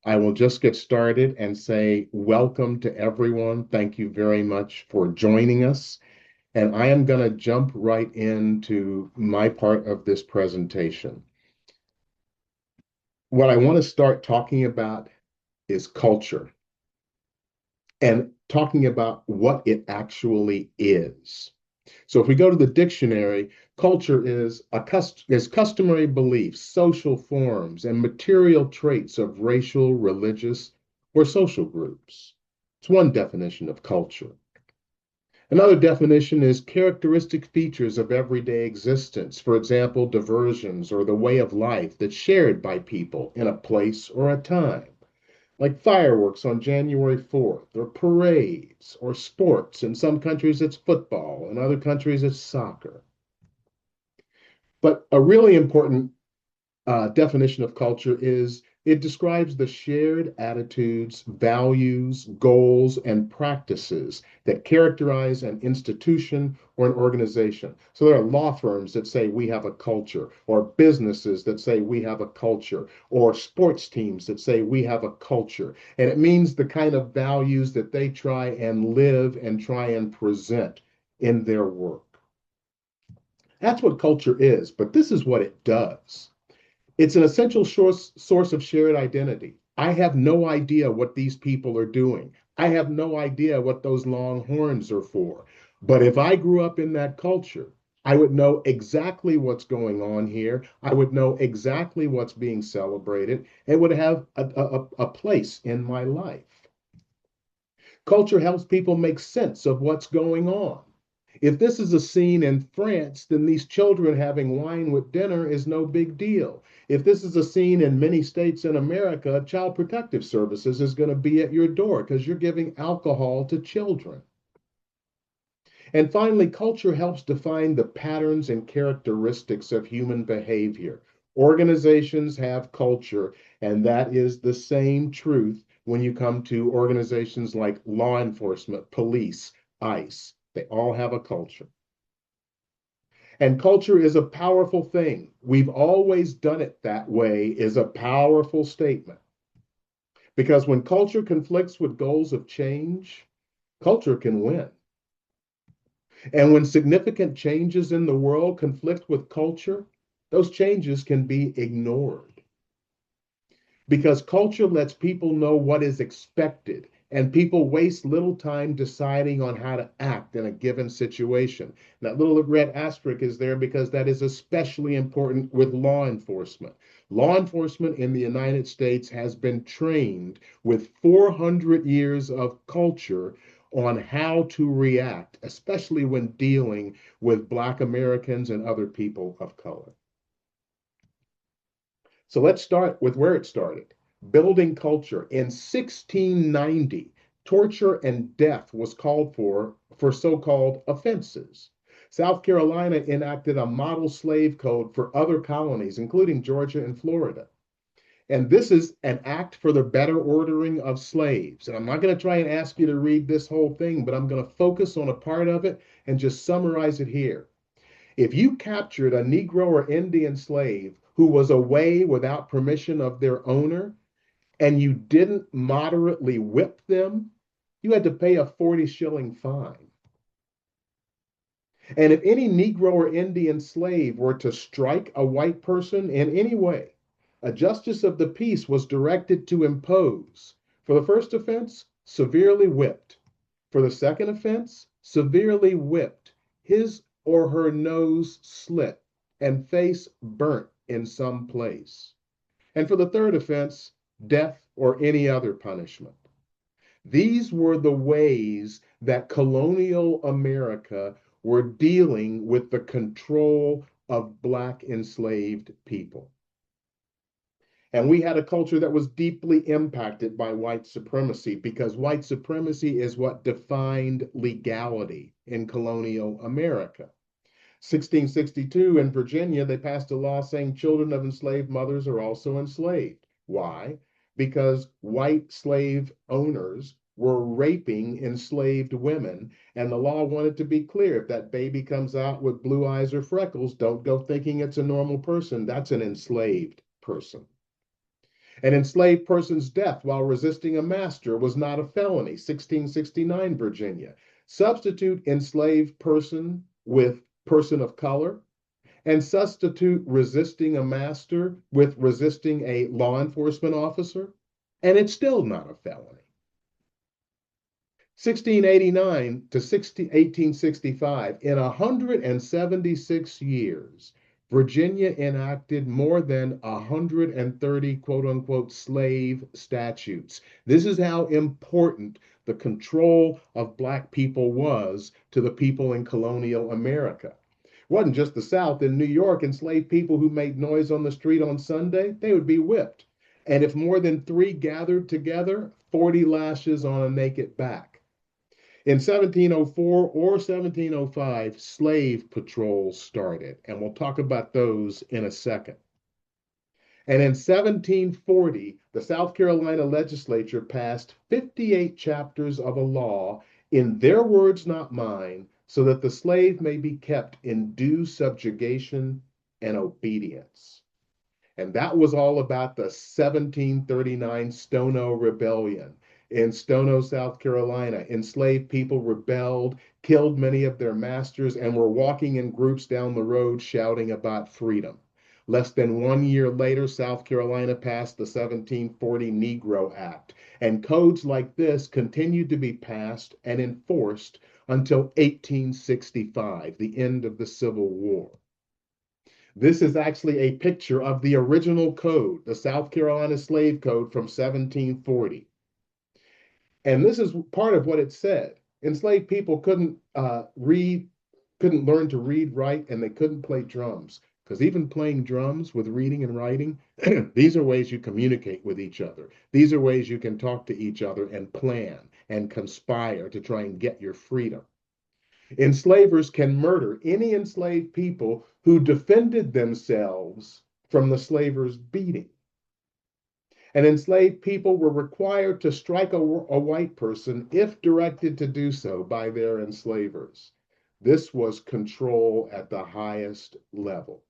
I will just get started and say welcome to everyone. Thank you very much for joining us. And I am going to jump right into my part of this presentation. What I want to start talking about is culture and talking about what it actually is. So if we go to the dictionary, culture is customary beliefs, social forms, and material traits of racial, religious, or social groups. It's one definition of culture. Another definition is characteristic features of everyday existence, for example, diversions or the way of life that's shared by people in a place or a time, like fireworks on January 4th, or parades, or sports. In some countries, it's football. In other countries, it's soccer. But a really important definition of culture is it describes the shared attitudes, values, goals, and practices that characterize an institution or an organization. So there are law firms that say we have a culture, or businesses that say we have a culture, or sports teams that say we have a culture. And it means the kind of values that they try and live and try and present in their work. That's what culture is, but this is what it does. It's an essential source of shared identity. I have no idea what these people are doing. I have no idea what those long horns are for. But if I grew up in that culture, I would know exactly what's going on here. I would know exactly what's being celebrated. It would have a place in my life. Culture helps people make sense of what's going on. If this is a scene in France, then these children having wine with dinner is no big deal. If this is a scene in many states in America, Child Protective Services is going to be at your door because you're giving alcohol to children. And finally, culture helps define the patterns and characteristics of human behavior. Organizations have culture, and that is the same truth when you come to organizations like law enforcement, police, ICE. They all have a culture. And culture is a powerful thing. We've always done it that way is a powerful statement. Because when culture conflicts with goals of change, culture can win. And when significant changes in the world conflict with culture, those changes can be ignored. Because culture lets people know what is expected, and people waste little time deciding on how to act in a given situation. That little red asterisk is there because that is especially important with law enforcement. Law enforcement in the United States has been trained with 400 years of culture on how to react, especially when dealing with Black Americans and other people of color. So let's start with where it started. Building culture. In 1690, torture and death was called for so-called offenses. South Carolina enacted a model slave code for other colonies, including Georgia and Florida. And this is an act for the better ordering of slaves. And I'm not going to try and ask you to read this whole thing, but I'm going to focus on a part of it and just summarize it here. If you captured a Negro or Indian slave who was away without permission of their owner and you didn't moderately whip them, you had to pay a 40-shilling fine. And if any Negro or Indian slave were to strike a white person in any way, a justice of the peace was directed to impose, for the first offense, severely whipped. For the second offense, severely whipped, his or her nose slit, and face burnt in some place. And for the third offense, death or any other punishment. These were the ways that colonial America were dealing with the control of Black enslaved people. And we had a culture that was deeply impacted by white supremacy because white supremacy is what defined legality in colonial America. 1662 in Virginia, they passed a law saying children of enslaved mothers are also enslaved. Why? Because white slave owners were raping enslaved women, and the law wanted to be clear. If that baby comes out with blue eyes or freckles, don't go thinking it's a normal person. That's an enslaved person. An enslaved person's death while resisting a master was not a felony, 1669 Virginia. Substitute enslaved person with person of color, and substitute resisting a master with resisting a law enforcement officer, and it's still not a felony. 1689 to 1865, in 176 years, Virginia enacted more than 130 quote unquote slave statutes. This is how important the control of Black people was to the people in colonial America. It wasn't just the South. In New York, enslaved people who made noise on the street on Sunday, they would be whipped. And if more than three gathered together, 40 lashes on a naked back. In 1704 or 1705, slave patrols started, and we'll talk about those in a second. And in 1740, the South Carolina legislature passed 58 chapters of a law, in their words, not mine, so that the slave may be kept in due subjugation and obedience. And that was all about the 1739 Stono Rebellion. In Stono, South Carolina, enslaved people rebelled, killed many of their masters, and were walking in groups down the road shouting about freedom. Less than 1 year later, South Carolina passed the 1740 Negro Act, and codes like this continued to be passed and enforced until 1865, the end of the Civil War. This is actually a picture of the original code, the South Carolina Slave Code from 1740. And this is part of what it said. Enslaved people couldn't learn to read, write, and they couldn't play drums. Because even playing drums with reading and writing, these are ways you communicate with each other. These are ways you can talk to each other and plan and conspire to try and get your freedom. Enslavers can murder any enslaved people who defended themselves from the slaver's beating. And enslaved people were required to strike a white person if directed to do so by their enslavers. This was control at the highest level.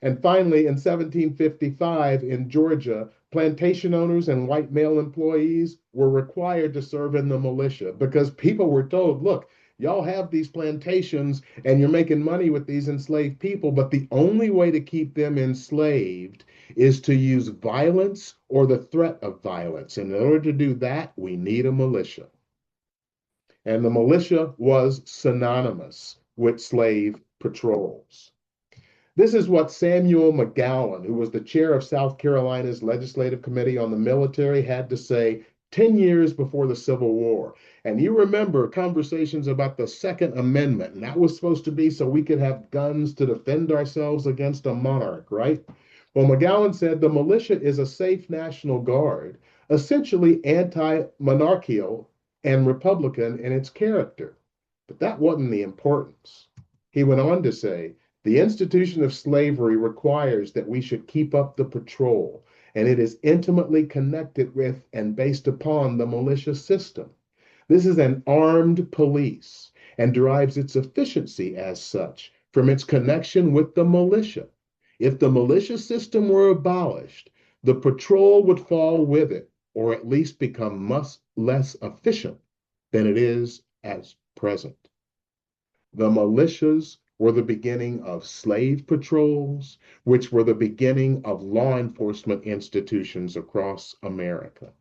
And finally, in 1755, in Georgia, plantation owners and white male employees were required to serve in the militia because people were told, look, y'all have these plantations and you're making money with these enslaved people, but the only way to keep them enslaved is to use violence or the threat of violence. And in order to do that, we need a militia. And the militia was synonymous with slave patrols. This is what Samuel McGowan, who was the chair of South Carolina's Legislative Committee on the Military, had to say 10 years before the Civil War. And you remember conversations about the Second Amendment, and that was supposed to be so we could have guns to defend ourselves against a monarch, right? Well, McGowan said the militia is a safe National Guard, essentially anti-monarchical and Republican in its character. But that wasn't the importance. He went on to say, the institution of slavery requires that we should keep up the patrol, and it is intimately connected with and based upon the militia system. This is an armed police and derives its efficiency as such from its connection with the militia. If the militia system were abolished, the patrol would fall with it, or at least become much less efficient than it is at present. The militias were the beginning of slave patrols, which were the beginning of law enforcement institutions across America.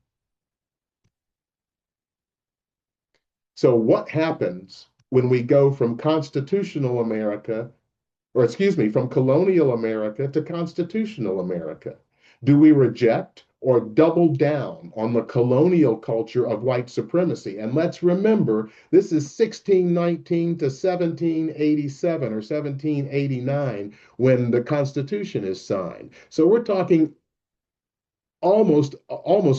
So what happens when we go from constitutional America, or excuse me, from colonial America to constitutional America? Do we reject or double down on the colonial culture of white supremacy? And let's remember, this is 1619 to 1787 or 1789 when the Constitution is signed. So we're talking almost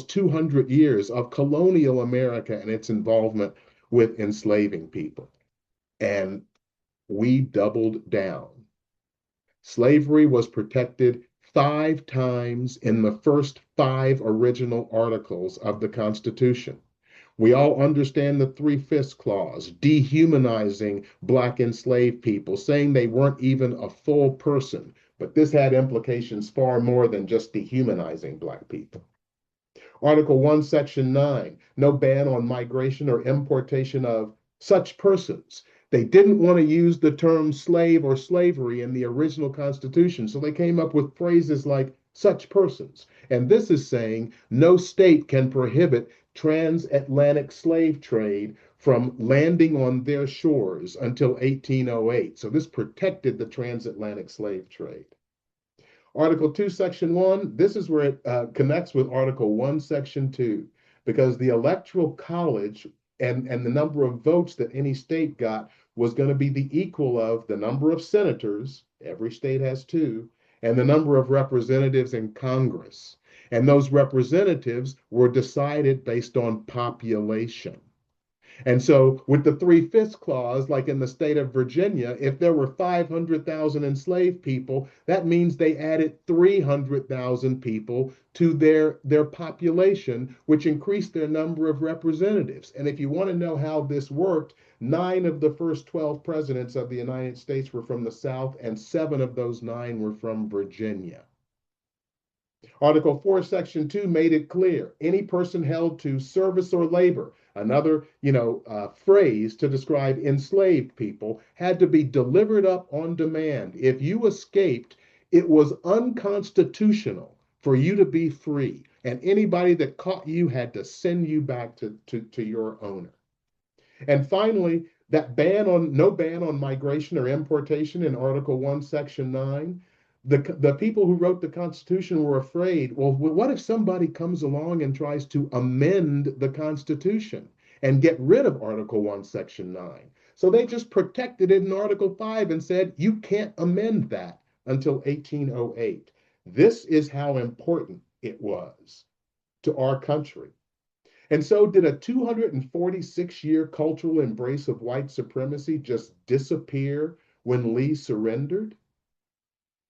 200 years of colonial America and its involvement with enslaving people. And we doubled down. Slavery was protected 5 times in the first 5 original articles of the Constitution. We all understand the 3/5 clause, dehumanizing Black enslaved people, saying they weren't even a full person, But this had implications far more than just dehumanizing Black people. Article 1, Section 9, no ban on migration or importation of such persons. They didn't want to use the term slave or slavery in the original Constitution, so they came up with phrases like such persons. And this is saying no state can prohibit transatlantic slave trade from landing on their shores until 1808. So this protected the transatlantic slave trade. Article 2, Section 1, this is where it connects with Article 1, Section 2, because the Electoral College and the number of votes that any state got was going to be the equal of the number of senators, every state has two, and the number of representatives in Congress. And those representatives were decided based on population. And so, with the 3/5 clause, like in the state of Virginia, if there were 500,000 enslaved people, that means they added 300,000 people to their population, which increased their number of representatives. And if you want to know how this worked, 9 of the first 12 presidents of the United States were from the South, and 7 of those 9 were from Virginia. Article 4, Section 2 made it clear any person held to service or labor, another phrase to describe enslaved people, had to be delivered up on demand. If you escaped, it was unconstitutional for you to be free, and anybody that caught you had to send you back to your owner. And finally, that no ban on migration or importation in Article 1, Section 9, the people who wrote the Constitution were afraid, well, what if somebody comes along and tries to amend the Constitution and get rid of Article 1, Section 9? So they just protected it in Article 5 and said, you can't amend that until 1808. This is how important it was to our country. And so, did a 246-year cultural embrace of white supremacy just disappear when Lee surrendered?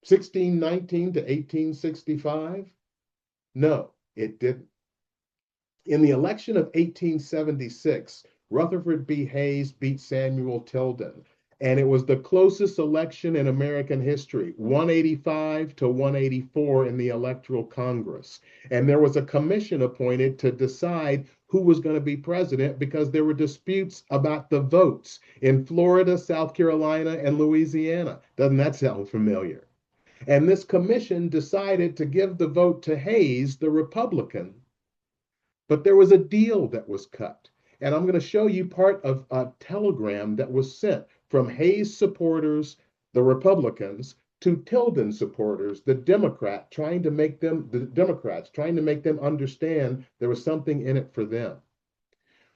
1619 to 1865? No, it didn't. In the election of 1876, Rutherford B. Hayes beat Samuel Tilden, and it was the closest election in American history, 185 to 184 in the Electoral Congress. And there was a commission appointed to decide who was going to be president because there were disputes about the votes in Florida, South Carolina, and Louisiana. Doesn't that sound familiar? And this commission decided to give the vote to Hayes, the Republican, but there was a deal that was cut. And I'm going to show you part of a telegram that was sent from Hayes supporters, the Republicans, to Tilden supporters, the Democrats, trying to make them understand there was something in it for them.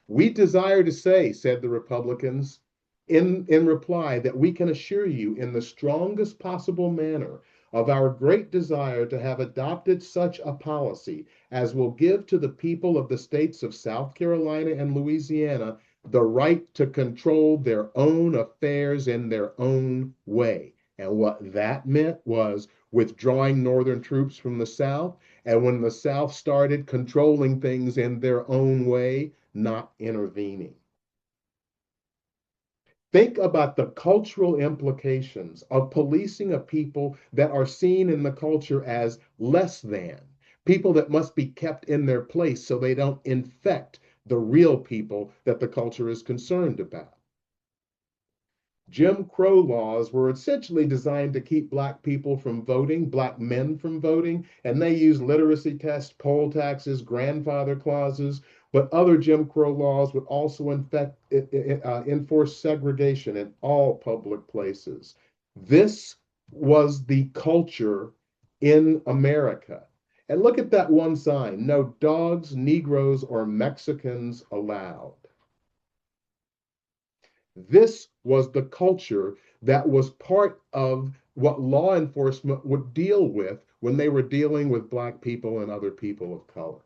We desire to say, said the Republicans, in reply, that we can assure you in the strongest possible manner of our great desire to have adopted such a policy as will give to the people of the states of South Carolina and Louisiana the right to control their own affairs in their own way. And what that meant was withdrawing Northern troops from the South, and when the South started controlling things in their own way, not intervening. Think about the cultural implications of policing a people that are seen in the culture as less than, people that must be kept in their place so they don't infect the real people that the culture is concerned about. Jim Crow laws were essentially designed to keep Black people from voting, Black men from voting, and they used literacy tests, poll taxes, grandfather clauses, but other Jim Crow laws would also enforce segregation in all public places. This was the culture in America. And look at that one sign, no dogs, Negroes, or Mexicans allowed. This was the culture that was part of what law enforcement would deal with when they were dealing with Black people and other people of color.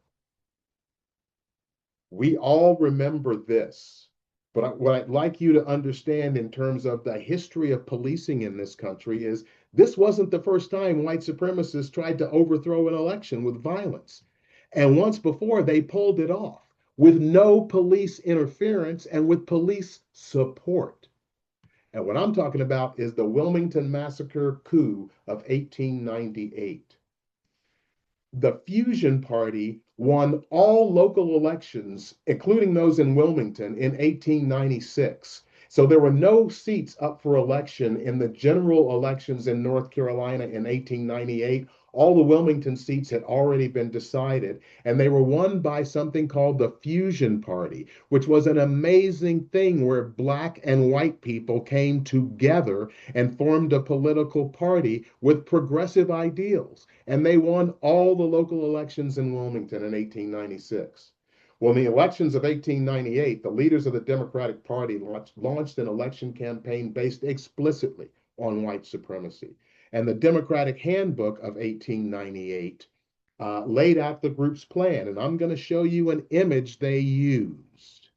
We all remember this, but what I'd like you to understand in terms of the history of policing in this country is this wasn't the first time white supremacists tried to overthrow an election with violence. And once before, they pulled it off with no police interference and with police support. And what I'm talking about is the Wilmington Massacre coup of 1898. The Fusion Party won all local elections, including those in Wilmington, in 1896. So there were no seats up for election in the general elections in North Carolina in 1898. All the Wilmington seats had already been decided, and they were won by something called the Fusion Party, which was an amazing thing where Black and white people came together and formed a political party with progressive ideals. And they won all the local elections in Wilmington in 1896. Well, in the elections of 1898, the leaders of the Democratic Party launched an election campaign based explicitly on white supremacy. And the Democratic Handbook of 1898 laid out the group's plan. And I'm going to show you an image they used.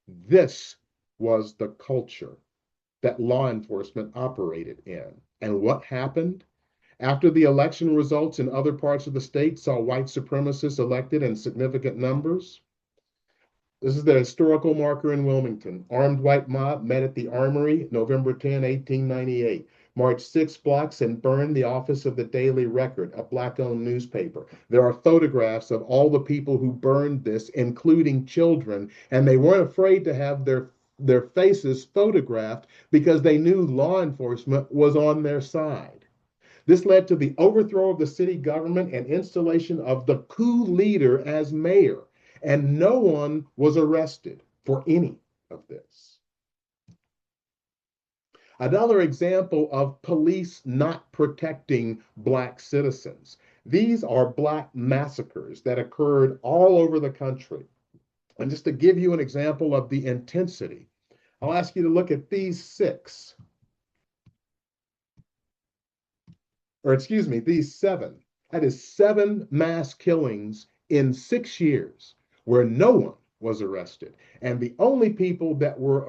This was the culture that law enforcement operated in. And what happened? After the election results in other parts of the state saw white supremacists elected in significant numbers, this is the historical marker in Wilmington. Armed white mob met at the Armory November 10, 1898. Marched 6 blocks and burned the office of the Daily Record, a black-owned newspaper. There are photographs of all the people who burned this, including children, and they weren't afraid to have their faces photographed because they knew law enforcement was on their side. This led to the overthrow of the city government and installation of the coup leader as mayor, and no one was arrested for any of this. Another example of police not protecting Black citizens. These are Black massacres that occurred all over the country. And just to give you an example of the intensity, I'll ask you to look at these six. Or excuse me, these seven. That is 7 mass killings in 6 years where no one was arrested. And the only people that were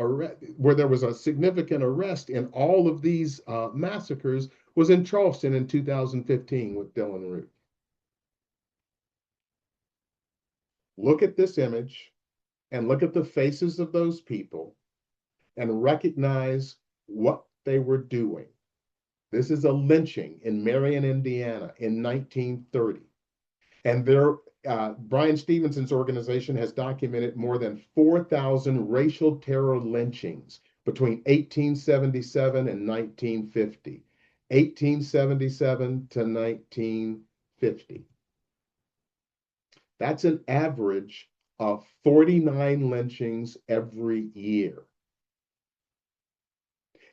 where there was a significant arrest in all of these massacres was in Charleston in 2015 with Dylan Root. Look at this image and look at the faces of those people and recognize what they were doing. This is a lynching in Marion, Indiana in 1930. And Brian Stevenson's organization has documented more than 4,000 racial terror lynchings between 1877 and 1950. 1877 to 1950. That's an average of 49 lynchings every year.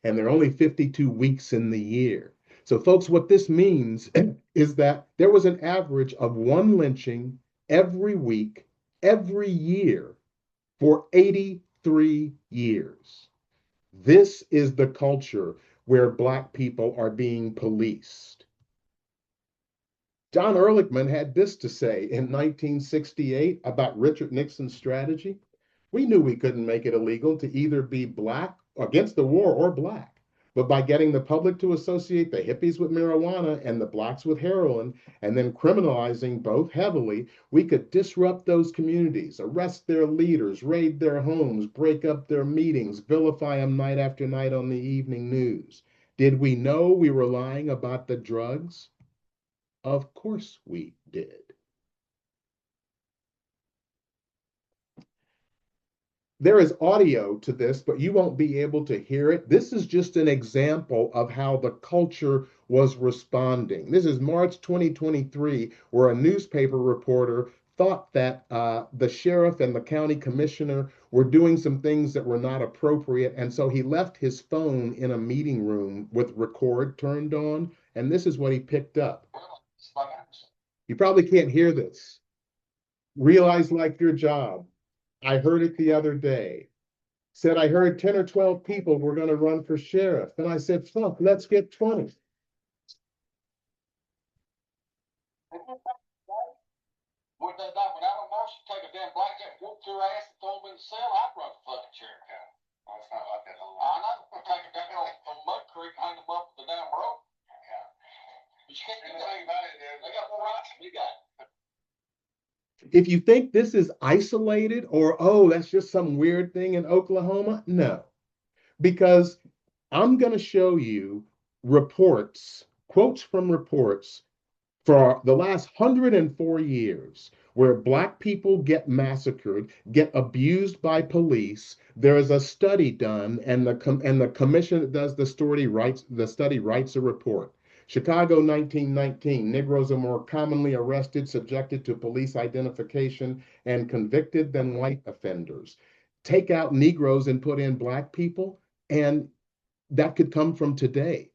And there are only 52 weeks in the year. So, folks, what this means is that there was an average of 1 lynching every week, every year for 83 years. This is the culture where Black people are being policed. John Ehrlichman had this to say in 1968 about Richard Nixon's strategy. We knew we couldn't make it illegal to either be Black against the war or Black. But by getting the public to associate the hippies with marijuana and the Blacks with heroin, and then criminalizing both heavily, we could disrupt those communities, arrest their leaders, raid their homes, break up their meetings, vilify them night after night on the evening news. Did we know we were lying about the drugs? Of course we did. There is audio to this, but you won't be able to hear it. This is just an example of how the culture was responding. This is March 2023, where a newspaper reporter thought that the sheriff and the county commissioner were doing some things that were not appropriate. And so he left his phone in a meeting room with record turned on. And this is what he picked up. You probably can't hear this. Realize like your job. I heard it the other day. Said I heard 10 or 12 people were going to run for sheriff. And I said, fuck, let's get 20. Would they die when Alan Marshall take a damn blackjack, whoop your ass, and throw them in the cell? I'd run for fucking sheriff county. Well, it's not like that. I know. We'll take a damn from Mud Creek, hang them up with the damn rope. Yeah. But you can't do that. They got more rights than you got. If you think this is isolated or, oh, that's just some weird thing in Oklahoma, no, because I'm going to show you reports, quotes from reports for the last 104 years where Black people get massacred, get abused by police. There is a study done, and the commission that does the study writes a report. Chicago 1919, Negroes are more commonly arrested, subjected to police identification, and convicted than white offenders. Take out Negroes and put in Black people, and that could come from today.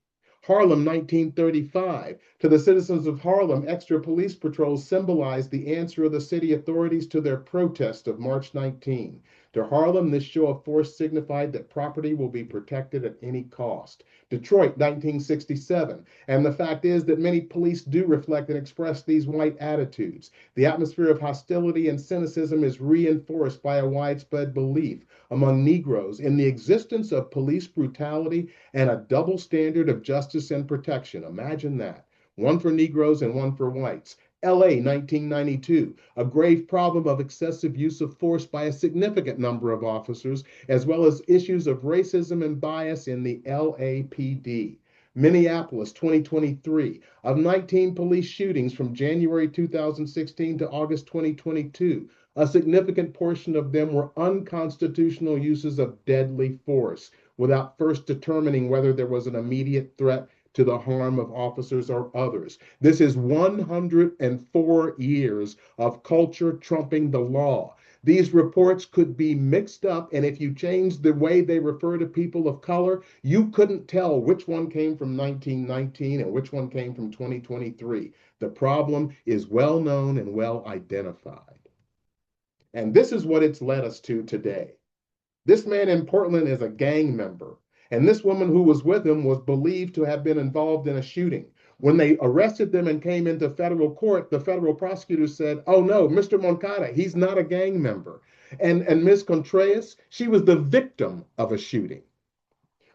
Harlem, 1935. To the citizens of Harlem, extra police patrols symbolized the answer of the city authorities to their protest of March 19. To Harlem, this show of force signified that property will be protected at any cost. Detroit, 1967. And the fact is that many police do reflect and express these white attitudes. The atmosphere of hostility and cynicism is reinforced by a widespread belief among Negroes in the existence of police brutality and a double standard of justice and protection. Imagine that. One for Negroes and one for whites. LA 1992, a grave problem of excessive use of force by a significant number of officers, as well as issues of racism and bias in the LAPD. Minneapolis 2023, of 19 police shootings from January 2016 to August 2022, a significant portion of them were unconstitutional uses of deadly force without first determining whether there was an immediate threat to the harm of officers or others. This is 104 years of culture trumping the law. These reports could be mixed up, and if you change the way they refer to people of color, you couldn't tell which one came from 1919 and which one came from 2023. The problem is well known and well identified. And this is what it's led us to today. This man in Portland is a gang member, and this woman who was with him was believed to have been involved in a shooting. When they arrested them and came into federal court, the federal prosecutor said, "Oh no, Mr. Moncada, he's not a gang member." And Ms. Contreras, she was the victim of a shooting.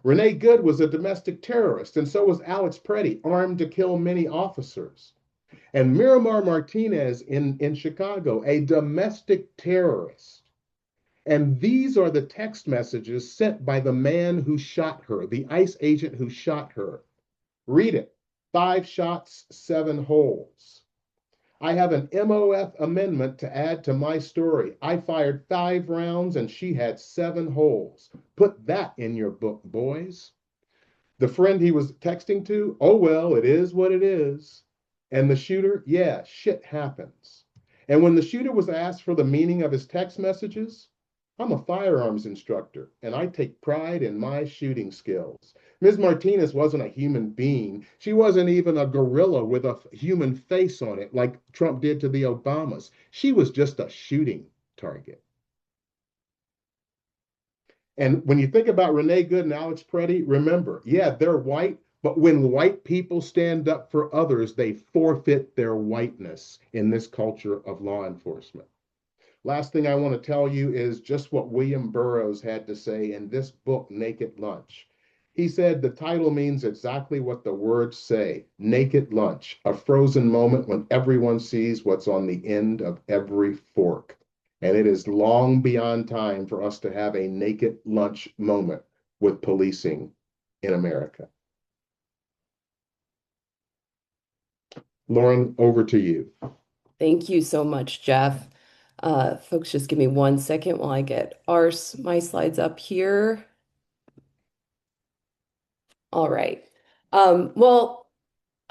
Renee Good was a domestic terrorist, and so was Alex Preddy, armed to kill many officers. And Miramar Martinez in Chicago, a domestic terrorist. And these are the text messages sent by the man who shot her, the ICE agent who shot her. Read it. 5 shots, 7 holes. I have an MOF amendment to add to my story. I fired 5 rounds and she had 7 holes. Put that in your book, boys. The friend he was texting to, oh, well, it is what it is. And the shooter, yeah, shit happens. And when the shooter was asked for the meaning of his text messages, I'm a firearms instructor and I take pride in my shooting skills. Ms. Martinez wasn't a human being. She wasn't even a gorilla with a human face on it like Trump did to the Obamas. She was just a shooting target. And when you think about Renee Good and Alex Preddy, remember, yeah, they're white, but when white people stand up for others, they forfeit their whiteness in this culture of law enforcement. Last thing I want to tell you is just what William Burroughs had to say in this book, Naked Lunch. He said the title means exactly what the words say, naked lunch, a frozen moment when everyone sees what's on the end of every fork. And it is long beyond time for us to have a naked lunch moment with policing in America. Lauren, over to you. Thank you so much, Jeff. Folks, just give me 1 second while I get my slides up here. All right. Well,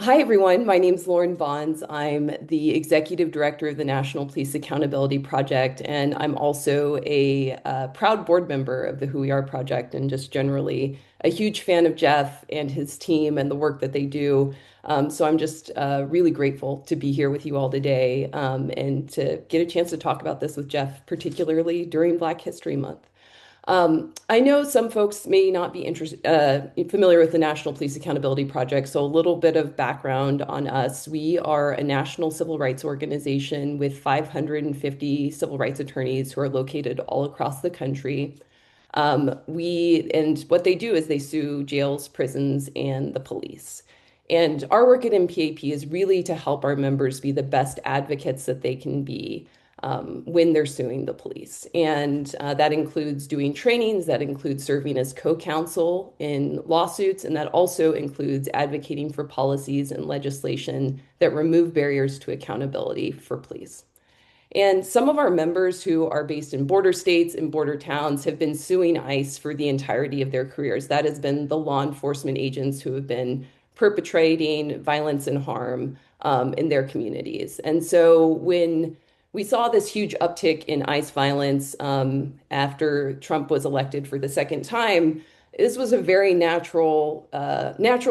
hi, everyone. My name is Lauren Bonds. I'm the Executive Director of the National Police Accountability Project, and I'm also a proud board member of the Who We Are Project, and just generally a huge fan of Jeff and his team and the work that they do. So I'm just really grateful to be here with you all today and to get a chance to talk about this with Jeff, particularly during Black History Month. I know some folks may not be familiar with the National Police Accountability Project, so a little bit of background on us. We are a national civil rights organization with 550 civil rights attorneys who are located all across the country. And what they do is they sue jails, prisons, and the police. And our work at NPAP is really to help our members be the best advocates that they can be. when they're suing the police. And that includes doing trainings, that includes serving as co-counsel in lawsuits, and that also includes advocating for policies and legislation that remove barriers to accountability for police. And some of our members who are based in border states and border towns have been suing ICE for the entirety of their careers. That has been the law enforcement agents who have been perpetrating violence and harm in their communities. And so when we saw this huge uptick in ICE violence after Trump was elected for the second time, this was a very natural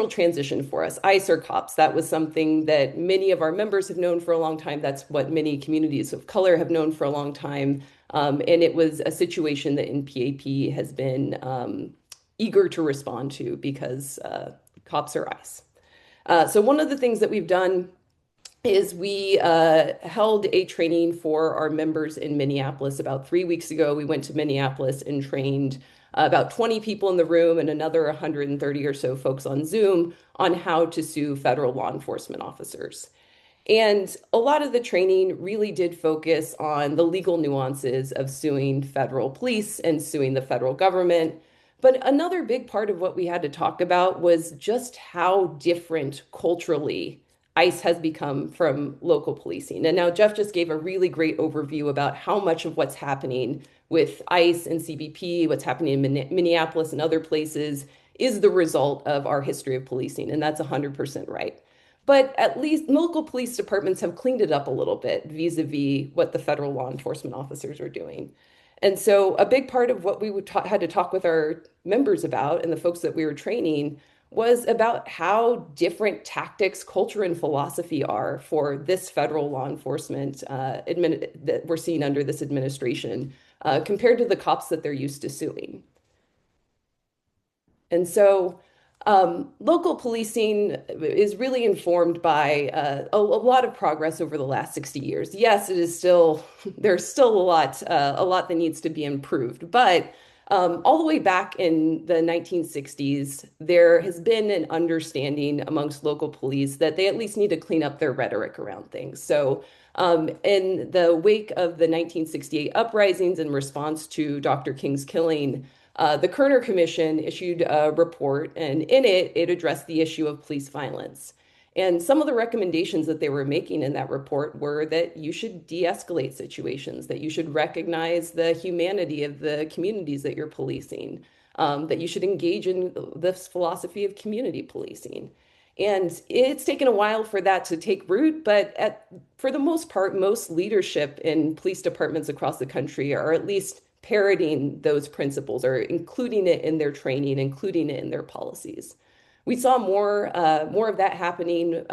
transition for us. ICE or cops, that was something that many of our members have known for a long time. That's what many communities of color have known for a long time. And it was a situation that NPAP has been eager to respond to because cops are ICE. So one of the things that we've done is we held a training for our members in Minneapolis about 3 weeks ago. We went to Minneapolis and trained about 20 people in the room and another 130 or so folks on Zoom on how to sue federal law enforcement officers. And a lot of the training really did focus on the legal nuances of suing federal police and suing the federal government. But another big part of what we had to talk about was just how different culturally ICE has become from local policing. And now Jeff just gave a really great overview about how much of what's happening with ICE and CBP, what's happening in Minneapolis and other places, is the result of our history of policing. And that's 100% right. But at least local police departments have cleaned it up a little bit vis-a-vis what the federal law enforcement officers are doing. And so a big part of what we had to talk with our members about and the folks that we were training was about how different tactics, culture, and philosophy are for this federal law enforcement that we're seeing under this administration compared to the cops that they're used to suing. And so local policing is really informed by a lot of progress over the last 60 years. Yes, it is still, there's still a lot that needs to be improved. But all the way back in the 1960s, there has been an understanding amongst local police that they at least need to clean up their rhetoric around things. So in the wake of the 1968 uprisings in response to Dr. King's killing, the Kerner Commission issued a report, and in it, it addressed the issue of police violence. And some of the recommendations that they were making in that report were that you should de-escalate situations, that you should recognize the humanity of the communities that you're policing, that you should engage in this philosophy of community policing. And it's taken a while for that to take root, but for the most part, most leadership in police departments across the country are at least parroting those principles or including it in their training, including it in their policies. We saw more of that happening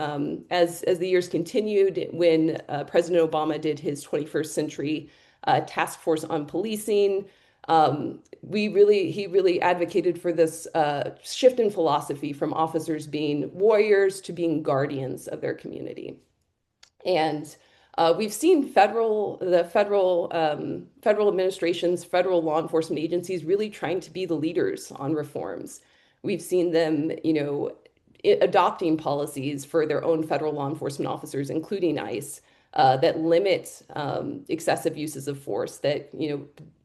as the years continued when President Obama did his 21st century task force on policing. He really advocated for this shift in philosophy from officers being warriors to being guardians of their community. And we've seen federal administrations, federal law enforcement agencies really trying to be the leaders on reforms. We've seen them, adopting policies for their own federal law enforcement officers, including ICE, that limit excessive uses of force. That,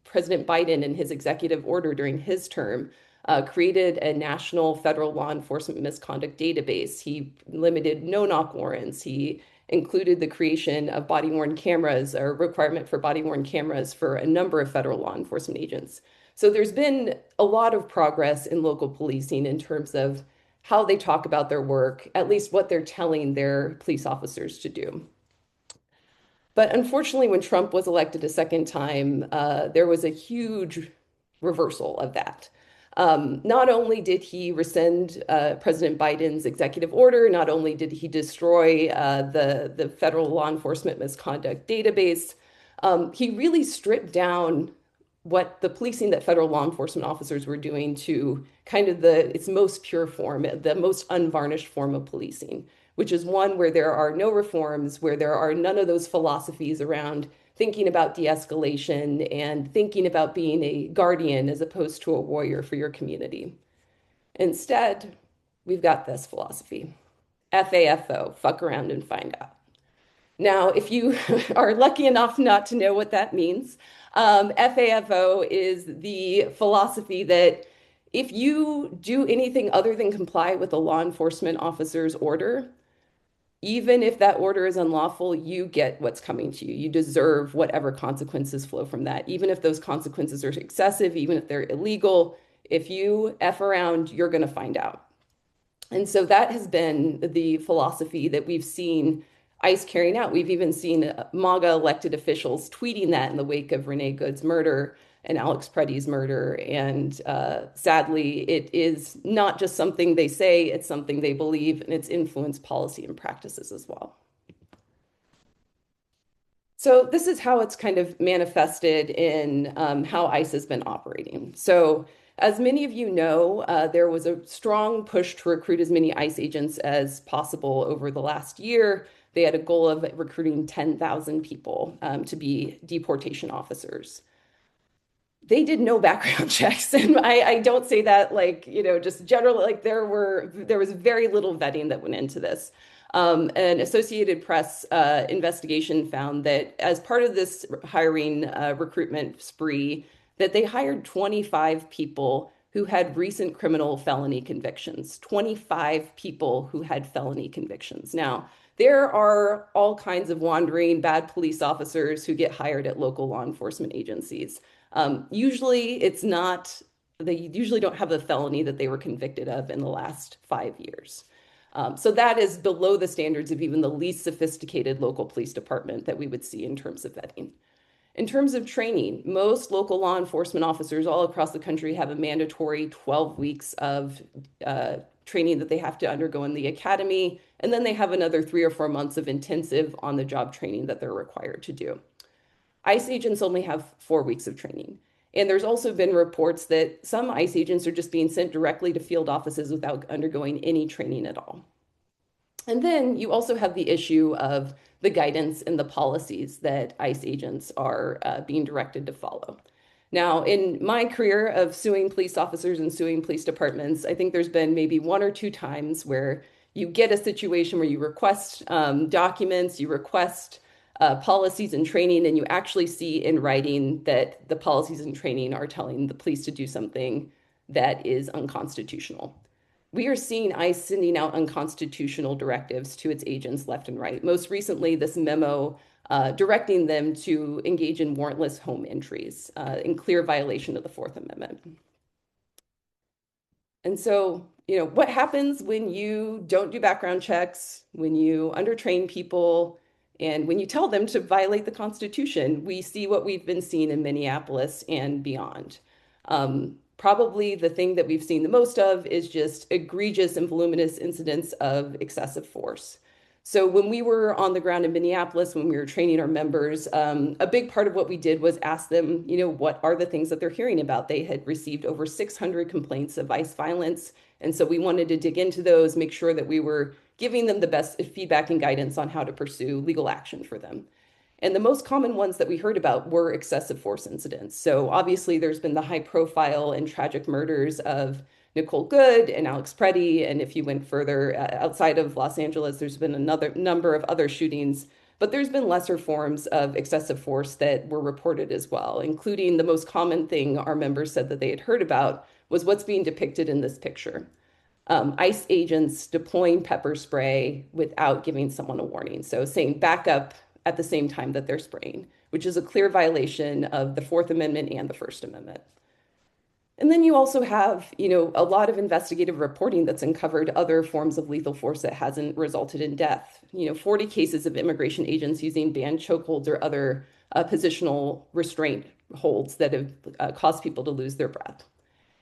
President Biden, in his executive order during his term, created a national federal law enforcement misconduct database. He limited no-knock warrants. He included the creation of body-worn cameras or requirement for body-worn cameras for a number of federal law enforcement agents. So there's been a lot of progress in local policing in terms of how they talk about their work, at least what they're telling their police officers to do. But unfortunately, when Trump was elected a second time, there was a huge reversal of that. Not only did he rescind President Biden's executive order, not only did he destroy the federal law enforcement misconduct database, he really stripped down what the policing that federal law enforcement officers were doing to kind of its most pure form, the most unvarnished form of policing, which is one where there are no reforms, where there are none of those philosophies around thinking about de-escalation and thinking about being a guardian as opposed to a warrior for your community. Instead, we've got this philosophy. FAFO, fuck around and find out. Now, if you are lucky enough not to know what that means, FAFO is the philosophy that if you do anything other than comply with a law enforcement officer's order, even if that order is unlawful, you get what's coming to you. You deserve whatever consequences flow from that, even if those consequences are excessive, even if they're illegal. If you F around, you're going to find out. And so that has been the philosophy that we've seen ICE carrying out. We've even seen MAGA elected officials tweeting that in the wake of Renee Good's murder and Alex Preddy's murder. And sadly, it is not just something they say, it's something they believe, and it's influenced policy and practices as well. So this is how it's kind of manifested in how ICE has been operating. So as many of you know, there was a strong push to recruit as many ICE agents as possible over the last year. They had a goal of recruiting 10,000 people to be deportation officers. They did no background checks, and I don't say that like, just generally, like there was very little vetting that went into this. An Associated Press investigation found that as part of this hiring recruitment spree, that they hired 25 people who had recent criminal felony convictions. 25 people who had felony convictions. Now, there are all kinds of wandering bad police officers who get hired at local law enforcement agencies. Usually it's not, they usually don't have a felony that they were convicted of in the last 5 years. So that is below the standards of even the least sophisticated local police department that we would see in terms of vetting. In terms of training, most local law enforcement officers all across the country have a mandatory 12 weeks of training that they have to undergo in the academy, and then they have another 3 or 4 months of intensive on-the-job training that they're required to do. ICE agents only have 4 weeks of training. And there's also been reports that some ICE agents are just being sent directly to field offices without undergoing any training at all. And then you also have the issue of the guidance and the policies that ICE agents are being directed to follow. Now, in my career of suing police officers and suing police departments, I think there's been maybe 1 or 2 times where you get a situation where you request documents, you request policies and training, and you actually see in writing that the policies and training are telling the police to do something that is unconstitutional. We are seeing ICE sending out unconstitutional directives to its agents left and right. Most recently, this memo directing them to engage in warrantless home entries in clear violation of the Fourth Amendment. And so, what happens when you don't do background checks, when you undertrain people, and when you tell them to violate the Constitution? We see what we've been seeing in Minneapolis and beyond. Probably the thing that we've seen the most of is just egregious and voluminous incidents of excessive force. So when we were on the ground in Minneapolis, when we were training our members, a big part of what we did was ask them, what are the things that they're hearing about? They had received over 600 complaints of ICE violence. And so we wanted to dig into those, make sure that we were giving them the best feedback and guidance on how to pursue legal action for them. And the most common ones that we heard about were excessive force incidents. So obviously there's been the high profile and tragic murders of Nicole Good and Alex Preddy. And if you went further outside of Los Angeles, there's been another number of other shootings, but there's been lesser forms of excessive force that were reported as well, including the most common thing our members said that they had heard about was what's being depicted in this picture. ICE agents deploying pepper spray without giving someone a warning. So saying back up at the same time that they're spraying, which is a clear violation of the Fourth Amendment and the First Amendment. And then you also have, a lot of investigative reporting that's uncovered other forms of lethal force that hasn't resulted in death. 40 cases of immigration agents using banned chokeholds or other positional restraint holds that have caused people to lose their breath.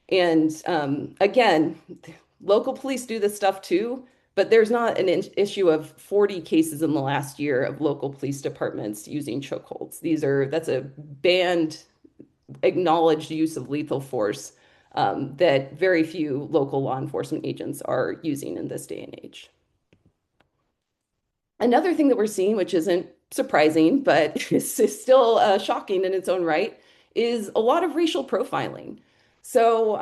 And again, local police do this stuff too, but there's not an issue of 40 cases in the last year of local police departments using chokeholds. That's a banned, acknowledged use of lethal force that very few local law enforcement agents are using in this day and age. Another thing that we're seeing, which isn't surprising, but is still shocking in its own right, is a lot of racial profiling. So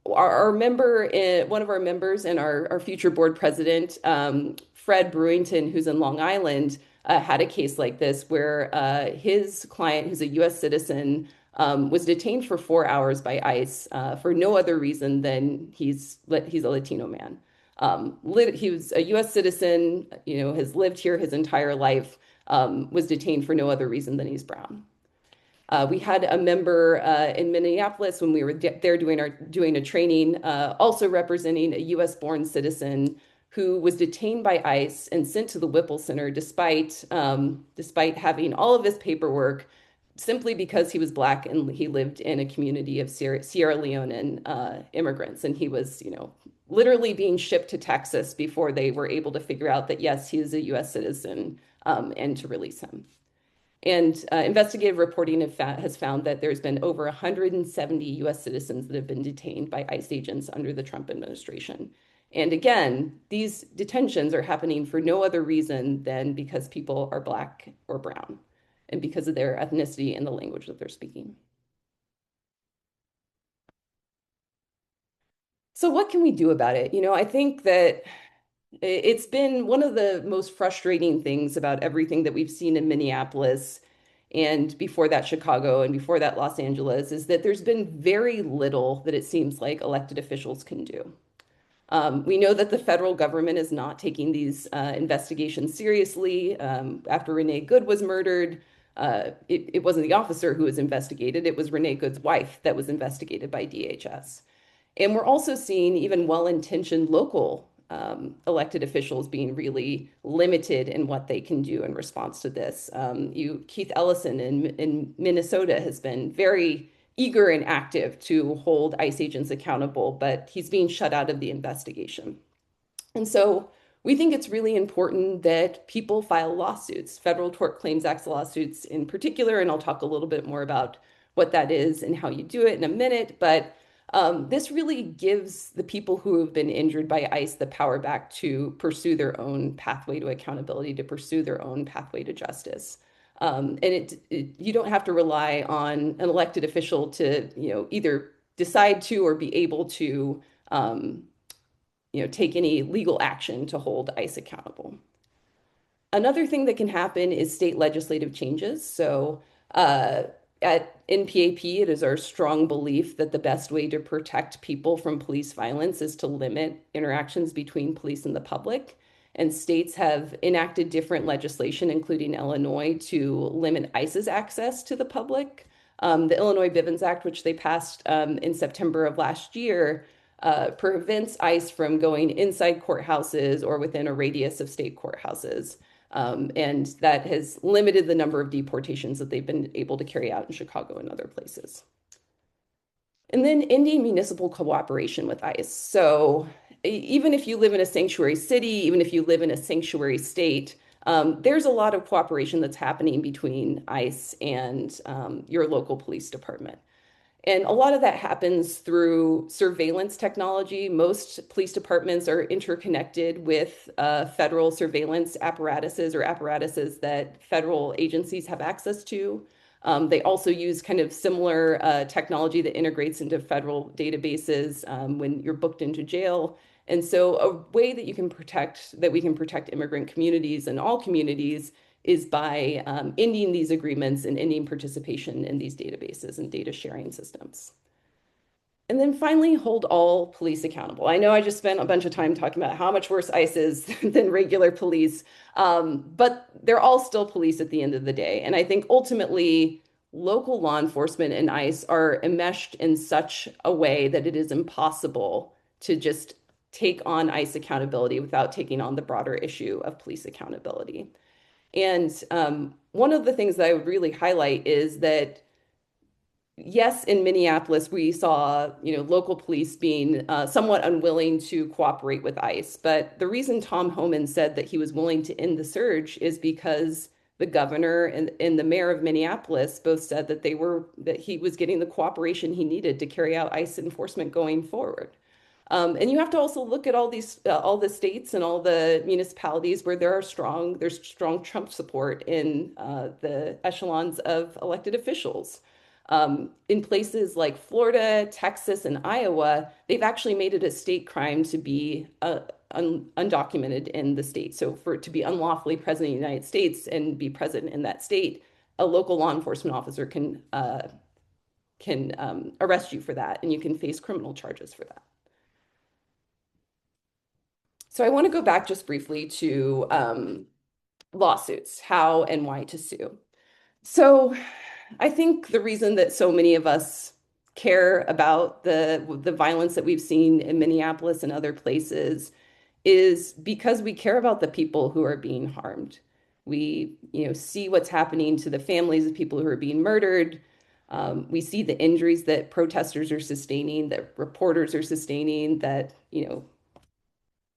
our member, one of our members and our future board president, Fred Brewington, who's in Long Island, had a case like this where his client, who's a U.S. citizen, was detained for 4 hours by ICE for no other reason than he's a Latino man. He was a U.S. citizen, has lived here his entire life, was detained for no other reason than he's brown. We had a member in Minneapolis when we were there doing a training, also representing a U.S.-born citizen who was detained by ICE and sent to the Whipple Center despite having all of his paperwork, simply because he was Black and he lived in a community of Sierra Leonean immigrants, and he was, literally being shipped to Texas before they were able to figure out that yes, he is a U.S. citizen, and to release him. And investigative reporting has found that there's been over 170 U.S. citizens that have been detained by ICE agents under the Trump administration. And again, these detentions are happening for no other reason than because people are Black or brown and because of their ethnicity and the language that they're speaking. So what can we do about it? I think that it's been one of the most frustrating things about everything that we've seen in Minneapolis and before that Chicago and before that Los Angeles is that there's been very little that it seems like elected officials can do. We know that the federal government is not taking these investigations seriously. After Renee Good was murdered, it wasn't the officer who was investigated, it was Renee Good's wife that was investigated by DHS. And we're also seeing even well-intentioned local elected officials being really limited in what they can do in response to this. Keith Ellison in Minnesota has been very eager and active to hold ICE agents accountable, but he's being shut out of the investigation. And so we think it's really important that people file lawsuits, Federal Tort Claims Act lawsuits in particular, and I'll talk a little bit more about what that is and how you do it in a minute, but this really gives the people who have been injured by ICE the power back to pursue their own pathway to accountability, to pursue their own pathway to justice. And you don't have to rely on an elected official to, either decide to or be able to, take any legal action to hold ICE accountable. Another thing that can happen is state legislative changes. So at NPAP, it is our strong belief that the best way to protect people from police violence is to limit interactions between police and the public. And states have enacted different legislation, including Illinois, to limit ICE's access to the public. The Illinois Bivens Act, which they passed in September of last year, prevents ICE from going inside courthouses or within a radius of state courthouses. And that has limited the number of deportations that they've been able to carry out in Chicago and other places. And then ending municipal cooperation with ICE. So even if you live in a sanctuary city, even if you live in a sanctuary state, there's a lot of cooperation that's happening between ICE and your local police department. And a lot of that happens through surveillance technology. Most police departments are interconnected with federal surveillance apparatuses or apparatuses that federal agencies have access to. They also use kind of similar technology that integrates into federal databases when you're booked into jail. And so a way that we can protect immigrant communities and all communities is by ending these agreements and ending participation in these databases and data sharing systems. And then finally, hold all police accountable. I know I just spent a bunch of time talking about how much worse ICE is than regular police, but they're all still police at the end of the day. And I think ultimately, local law enforcement and ICE are enmeshed in such a way that it is impossible to just take on ICE accountability without taking on the broader issue of police accountability. And one of the things that I would really highlight is that, yes, in Minneapolis, we saw, local police being somewhat unwilling to cooperate with ICE. But the reason Tom Homan said that he was willing to end the surge is because the governor and the mayor of Minneapolis both said that he was getting the cooperation he needed to carry out ICE enforcement going forward. And you have to also look at all the states and all the municipalities where there's strong Trump support in the echelons of elected officials. In places like Florida, Texas, and Iowa, they've actually made it a state crime to be undocumented in the state. So for it to be unlawfully present in the United States and be present in that state, a local law enforcement officer can arrest you for that, and you can face criminal charges for that. So I want to go back just briefly to lawsuits, how and why to sue. So I think the reason that so many of us care about the violence that we've seen in Minneapolis and other places is because we care about the people who are being harmed. We, see what's happening to the families of people who are being murdered. We see the injuries that protesters are sustaining, that reporters are sustaining, that,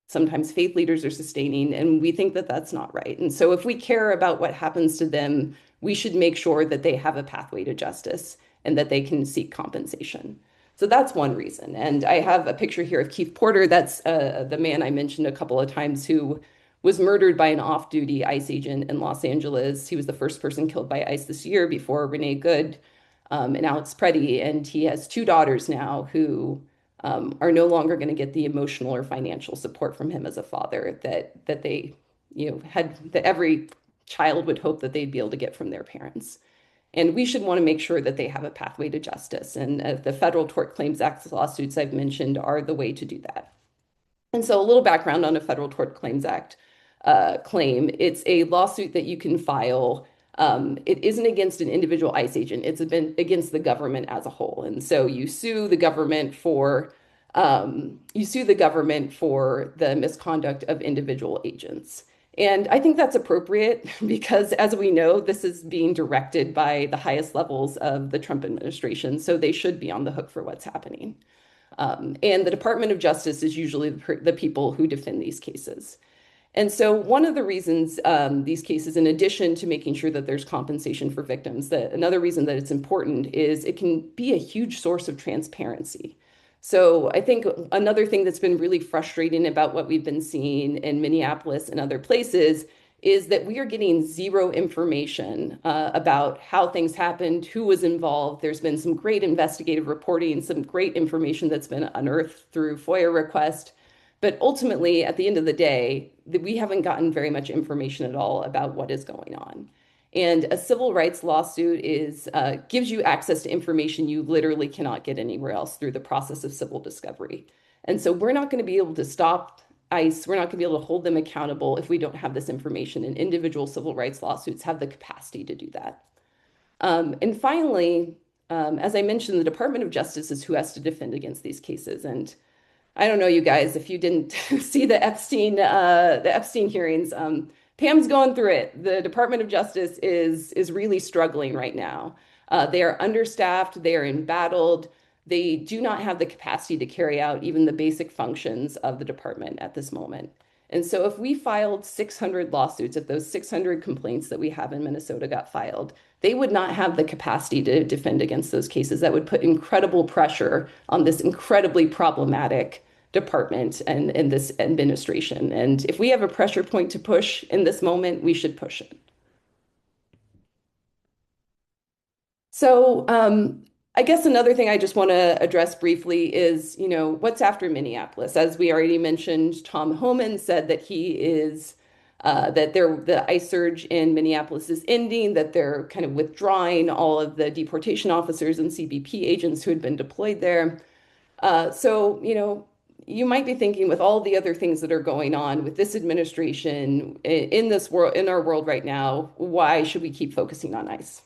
sometimes faith leaders are sustaining, and we think that that's not right. And so if we care about what happens to them, we should make sure that they have a pathway to justice and that they can seek compensation. So that's one reason. And I have a picture here of Keith Porter. That's the man I mentioned a couple of times who was murdered by an off-duty ICE agent in Los Angeles. He was the first person killed by ICE this year before Renee Good and Alex Preddy. And he has two daughters now who are no longer going to get the emotional or financial support from him as a father that they, that every child would hope that they'd be able to get from their parents. And we should want to make sure that they have a pathway to justice. And the Federal Tort Claims Act lawsuits I've mentioned are the way to do that. And so a little background on a Federal Tort Claims Act claim. It's a lawsuit that you can file. It isn't against an individual ICE agent. It's against the government as a whole. And so you sue the government for the misconduct of individual agents. And I think that's appropriate because, as we know, this is being directed by the highest levels of the Trump administration. So they should be on the hook for what's happening. And the Department of Justice is usually the people who defend these cases. And so one of the reasons these cases, in addition to making sure that there's compensation for victims, that another reason that it's important is it can be a huge source of transparency. So I think another thing that's been really frustrating about what we've been seeing in Minneapolis and other places is that we are getting zero information about how things happened, who was involved. There's been some great investigative reporting, some great information that's been unearthed through FOIA request. But ultimately, at the end of the day, we haven't gotten very much information at all about what is going on. And a civil rights lawsuit gives you access to information you literally cannot get anywhere else through the process of civil discovery. And so we're not going to be able to stop ICE. We're not going to be able to hold them accountable if we don't have this information. And individual civil rights lawsuits have the capacity to do that. And finally, as I mentioned, the Department of Justice is who has to defend against these cases. And I don't know, you guys, if you didn't see the Epstein hearings, Pam's going through it. The Department of Justice is really struggling right now. They are understaffed, they are embattled, they do not have the capacity to carry out even the basic functions of the department at this moment. And so if we filed 600 lawsuits, if those 600 complaints that we have in Minnesota got filed, they would not have the capacity to defend against those cases. That would put incredible pressure on this incredibly problematic department and this administration. And if we have a pressure point to push in this moment, we should push it. So I guess another thing I just want to address briefly is, what's after Minneapolis? As we already mentioned, Tom Homan said that the ICE surge in Minneapolis is ending, that they're kind of withdrawing all of the deportation officers and CBP agents who had been deployed there. So, you might be thinking, with all the other things that are going on with this administration in this world, in our world right now, why should we keep focusing on ICE?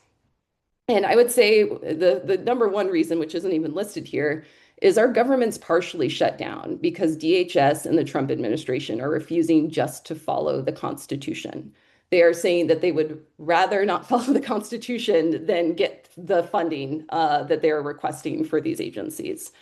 And I would say the number one reason, which isn't even listed here, is our government's partially shut down because DHS and the Trump administration are refusing just to follow the Constitution. They are saying that they would rather not follow the Constitution than get the funding that they're requesting for these agencies.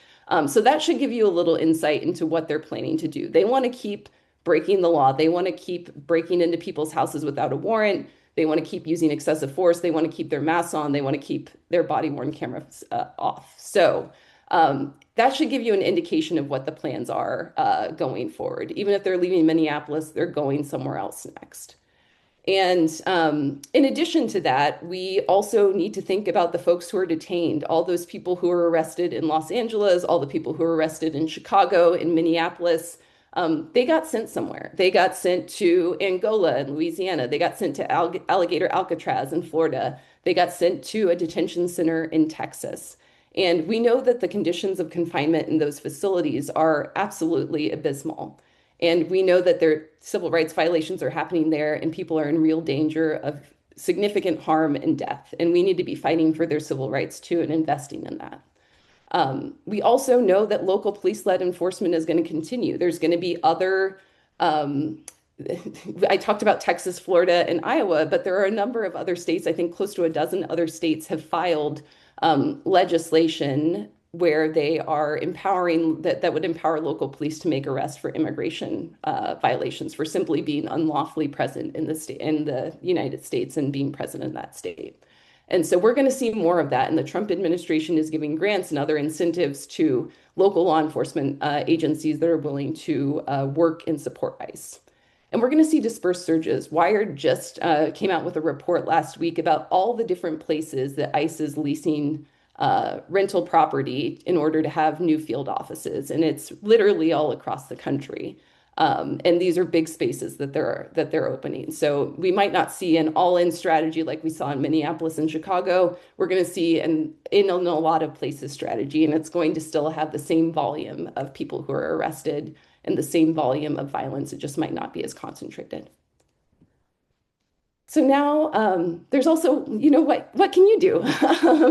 So that should give you a little insight into what they're planning to do. They want to keep breaking the law. They want to keep breaking into people's houses without a warrant. They want to keep using excessive force. They want to keep their masks on. They want to keep their body-worn cameras off. So that should give you an indication of what the plans are going forward. Even if they're leaving Minneapolis, they're going somewhere else next. And in addition to that, we also need to think about the folks who are detained, all those people who are arrested in Los Angeles, all the people who are arrested in Chicago, in Minneapolis. They got sent somewhere. They got sent to Angola and Louisiana. They got sent to Alligator Alcatraz in Florida. They got sent to a detention center in Texas. And we know that the conditions of confinement in those facilities are absolutely abysmal. And we know that their civil rights violations are happening there, and people are in real danger of significant harm and death. And we need to be fighting for their civil rights too and investing in that. We also know that local police-led enforcement is going to continue. There's going to be other, um, I talked about Texas, Florida, and Iowa, but there are a number of other states. I think close to a dozen other states have filed legislation where they are empowering that would empower local police to make arrests for immigration violations for simply being unlawfully present in the state in the United States and being present in that state. And so we're going to see more of that. And the Trump administration is giving grants and other incentives to local law enforcement agencies that are willing to work and support ICE. And we're going to see dispersed surges. Wired just came out with a report last week about all the different places that ICE is leasing rental property in order to have new field offices. And it's literally all across the country. And these are big spaces that they're opening. So we might not see an all-in strategy like we saw in Minneapolis and Chicago. We're going to see in a lot of places strategy, and it's going to still have the same volume of people who are arrested and the same volume of violence. It just might not be as concentrated. So now there's also, what can you do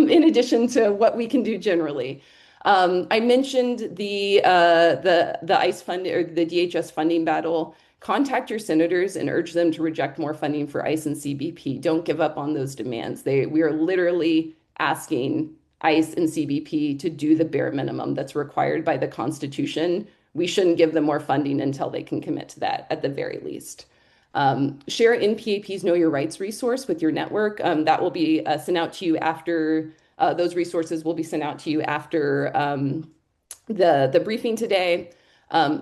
in addition to what we can do generally? I mentioned the ICE fund or the DHS funding battle. Contact your senators and urge them to reject more funding for ICE and CBP. Don't give up on those demands. We are literally asking ICE and CBP to do the bare minimum that's required by the Constitution. We shouldn't give them more funding until they can commit to that at the very least. Share NPAP's Know Your Rights resource with your network. That will be sent out to you after, those resources will be sent out to you after the briefing today.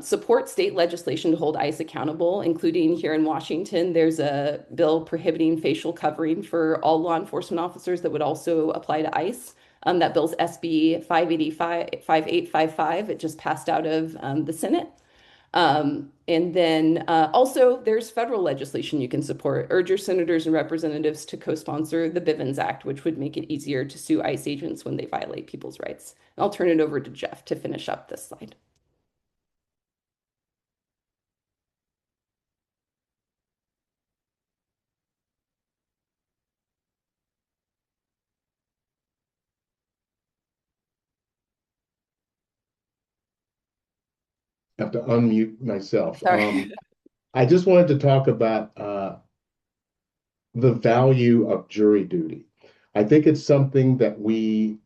Support state legislation to hold ICE accountable, including here in Washington. There's a bill prohibiting facial covering for all law enforcement officers that would also apply to ICE. That bill's SB 5855. It just passed out of the Senate. And then also there's federal legislation you can support. Urge your senators and representatives to co-sponsor the Bivens Act, which would make it easier to sue ICE agents when they violate people's rights. And I'll turn it over to Jeff to finish up this slide. I have to unmute myself. Sorry. I just wanted to talk about the value of jury duty. I think it's something that we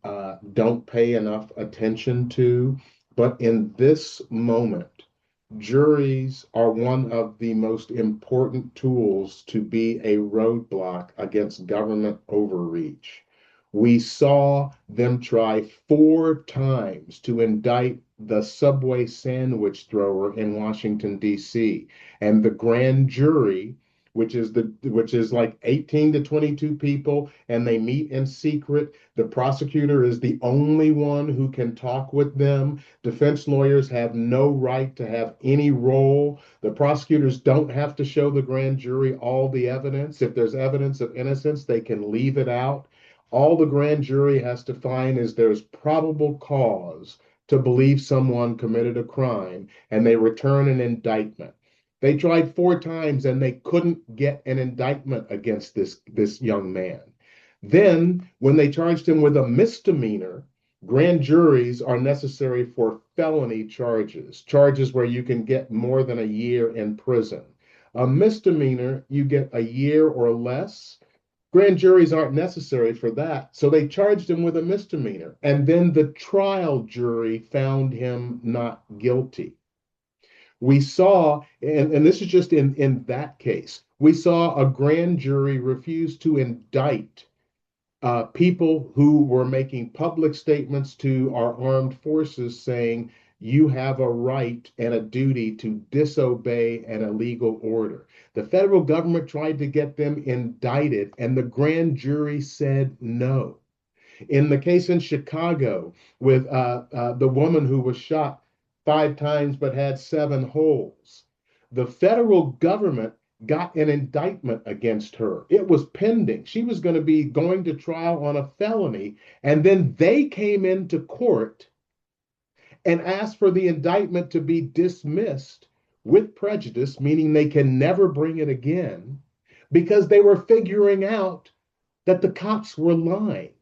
don't pay enough attention to, but in this moment, juries are one of the most important tools to be a roadblock against government overreach. We saw them try 4 times to indict the Subway sandwich thrower in Washington, D.C., and the grand jury which is like 18 to 22 people, and they meet in secret. The prosecutor is the only one who can talk with them. Defense lawyers have no right to have any role. The prosecutors don't have to show the grand jury all the evidence. If there's evidence of innocence, they can leave it out. All the grand jury has to find is there's probable cause to believe someone committed a crime, and they return an indictment. They tried 4 times and they couldn't get an indictment against this young man. Then, when they charged him with a misdemeanor, grand juries are necessary for felony charges, charges where you can get more than a year in prison. A misdemeanor, you get a year or less. Grand juries aren't necessary for that. So they charged him with a misdemeanor. And then the trial jury found him not guilty. We saw, and this is just in that case, we saw a grand jury refuse to indict people who were making public statements to our armed forces saying, you have a right and a duty to disobey an illegal order. The federal government tried to get them indicted, and the grand jury said no. In the case in Chicago with the woman who was shot, 5 times but had 7 holes. The federal government got an indictment against her. It was pending. She was going to be going to trial on a felony. And then they came into court and asked for the indictment to be dismissed with prejudice, meaning they can never bring it again, because they were figuring out that the cops were lying.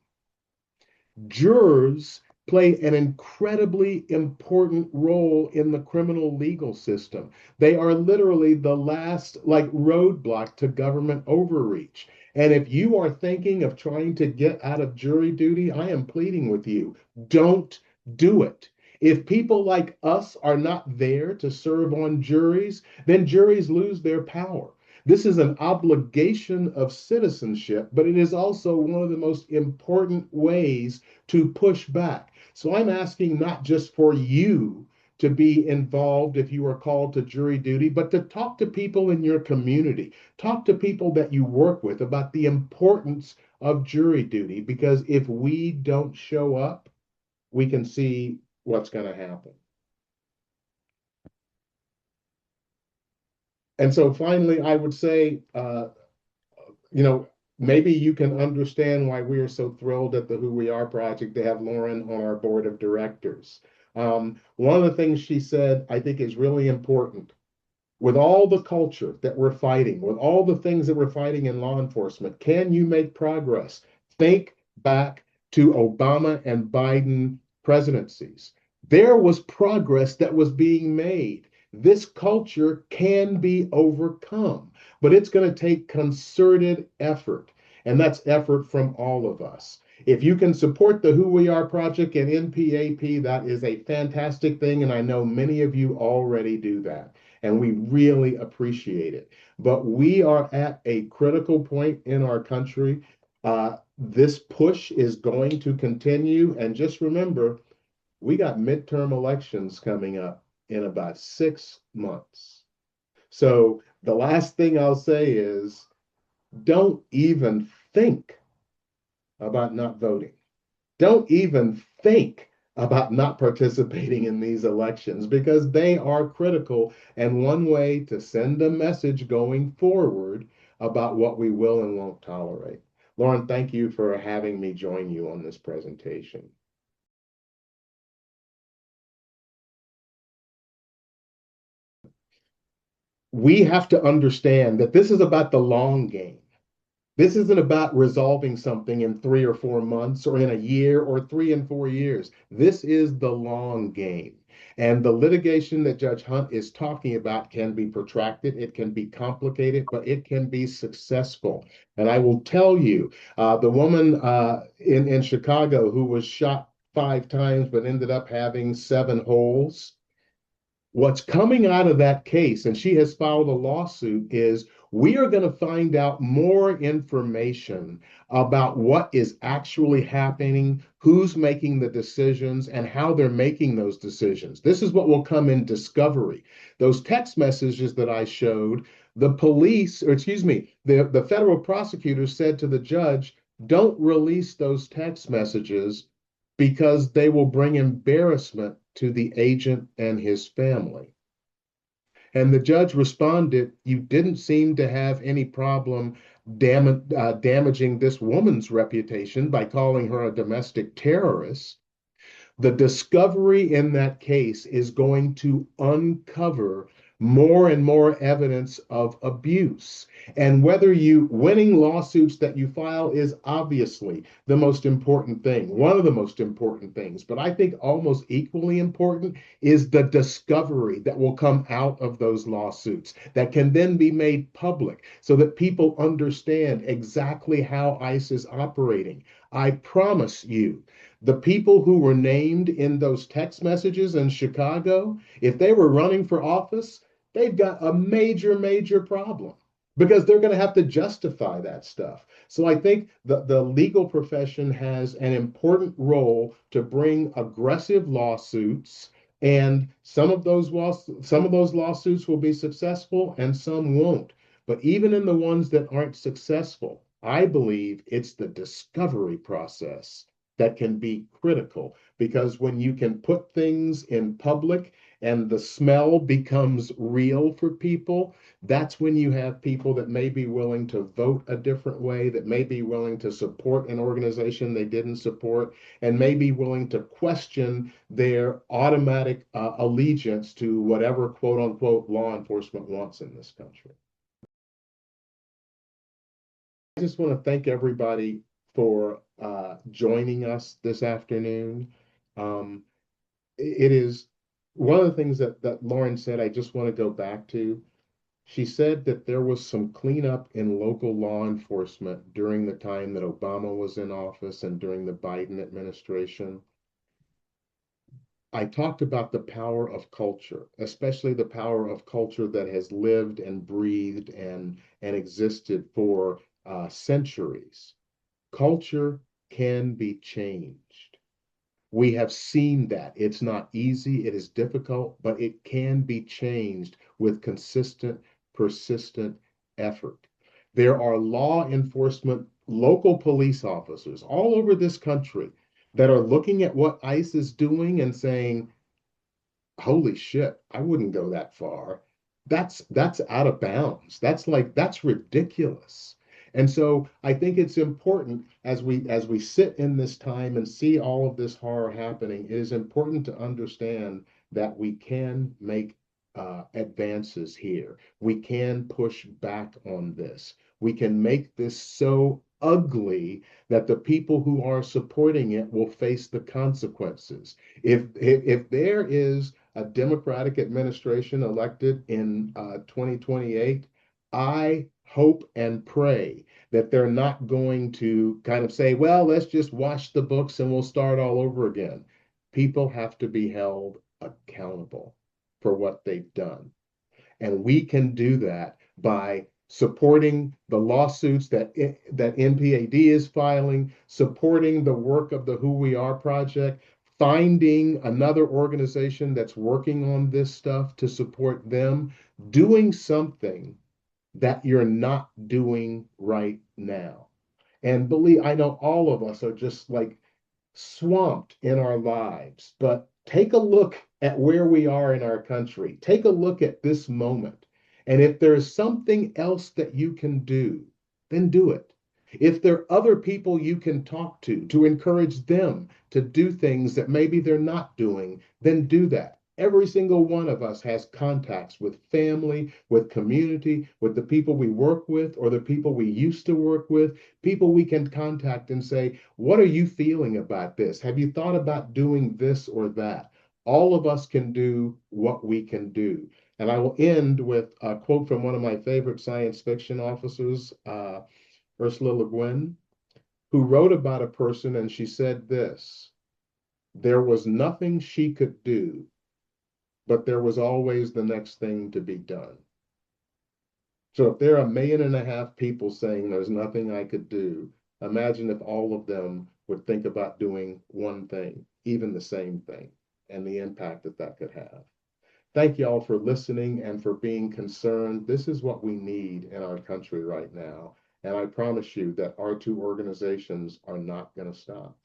Jurors play an incredibly important role in the criminal legal system. They are literally the last roadblock to government overreach. And if you are thinking of trying to get out of jury duty, I am pleading with you, don't do it. If people like us are not there to serve on juries, then juries lose their power. This is an obligation of citizenship, but it is also one of the most important ways to push back. So I'm asking not just for you to be involved if you are called to jury duty, but to talk to people in your community, talk to people that you work with about the importance of jury duty, because if we don't show up, we can see what's going to happen. And so finally, I would say, you know, maybe you can understand why we are so thrilled at the Who We Are project to have Lauren on our board of directors. One of the things she said, I think, is really important. With all the culture that we're fighting, with all the things that we're fighting in law enforcement, can you make progress? Think back to Obama and Biden presidencies. There was progress that was being made. This culture can be overcome, but it's going to take concerted effort, and that's effort from all of us. If you can support the Who We Are project and NPAP, that is a fantastic thing, and I know many of you already do that, and we really appreciate it. But we are at a critical point in our country. This push is going to continue, and just remember, we got midterm elections coming up in about 6 months. So the last thing I'll say is don't even think about not voting. Don't even think about not participating in these elections, because they are critical and one way to send a message going forward about what we will and won't tolerate. Lauren, thank you for having me join you on this presentation. We have to understand that this is about the long game. This isn't about resolving something in 3 or 4 months or in a year or 3 and 4 years. This is the long game. And the litigation that Judge Hunt is talking about can be protracted, it can be complicated, but it can be successful. And I will tell you, the woman in Chicago who was shot 5 times but ended up having 7 holes, what's coming out of that case, and she has filed a lawsuit, is we are going to find out more information about what is actually happening, who's making the decisions, and how they're making those decisions. This is what will come in discovery. Those text messages that I showed, the police, or excuse me, the federal prosecutor said to the judge, don't release those text messages because they will bring embarrassment to the agent and his family. And the judge responded, you didn't seem to have any problem damaging this woman's reputation by calling her a domestic terrorist. The discovery in that case is going to uncover more and more evidence of abuse. And whether you winning lawsuits that you file is obviously the most important thing, one of the most important things. But I think almost equally important is the discovery that will come out of those lawsuits that can then be made public so that people understand exactly how ICE is operating. I promise you, the people who were named in those text messages in Chicago, if they were running for office, they've got a major, major problem because they're going to have to justify that stuff. So I think the legal profession has an important role to bring aggressive lawsuits, and some of those lawsuits will be successful and some won't. But even in the ones that aren't successful, I believe it's the discovery process that can be critical, because when you can put things in public and the smell becomes real for people, that's when you have people that may be willing to vote a different way, that may be willing to support an organization they didn't support, and may be willing to question their automatic allegiance to whatever quote unquote law enforcement wants in this country. I just want to thank everybody for joining us this afternoon. Um, it is one of the things that Lauren said, I just want to go back to. She said that there was some cleanup in local law enforcement during the time that Obama was in office and during the Biden administration. I talked about the power of culture, especially the power of culture that has lived and breathed and existed for centuries. Culture can be changed. We have seen that. It's not easy, it is difficult, but it can be changed with consistent, persistent effort. There are law enforcement, local police officers all over this country that are looking at what ICE is doing and saying, holy shit, I wouldn't go that far. That's out of bounds. That's ridiculous. And so I think it's important as we sit in this time and see all of this horror happening, it is important to understand that we can make advances here. We can push back on this. We can make this so ugly that the people who are supporting it will face the consequences. If there is a Democratic administration elected in 2028, I hope and pray that they're not going to kind of say, well, let's just wash the books and we'll start all over again. People have to be held accountable for what they've done. And we can do that by supporting the lawsuits that NPAD is filing, supporting the work of the Who We Are Project, finding another organization that's working on this stuff to support them, doing something that you're not doing right now. And believe, I know all of us are just like swamped in our lives, but take a look at where we are in our country. Take a look at this moment. And if there's something else that you can do, then do it. If there are other people you can talk to encourage them to do things that maybe they're not doing, then do that. Every single one of us has contacts with family, with community, with the people we work with or the people we used to work with, people we can contact and say, what are you feeling about this? Have you thought about doing this or that? All of us can do what we can do. And I will end with a quote from one of my favorite science fiction authors, Ursula Le Guin, who wrote about a person, and she said this: there was nothing she could do, but there was always the next thing to be done. So if there are 1.5 million people saying there's nothing I could do, imagine if all of them would think about doing one thing, even the same thing, and the impact that that could have. Thank you all for listening and for being concerned. This is what we need in our country right now. And I promise you that our two organizations are not going to stop.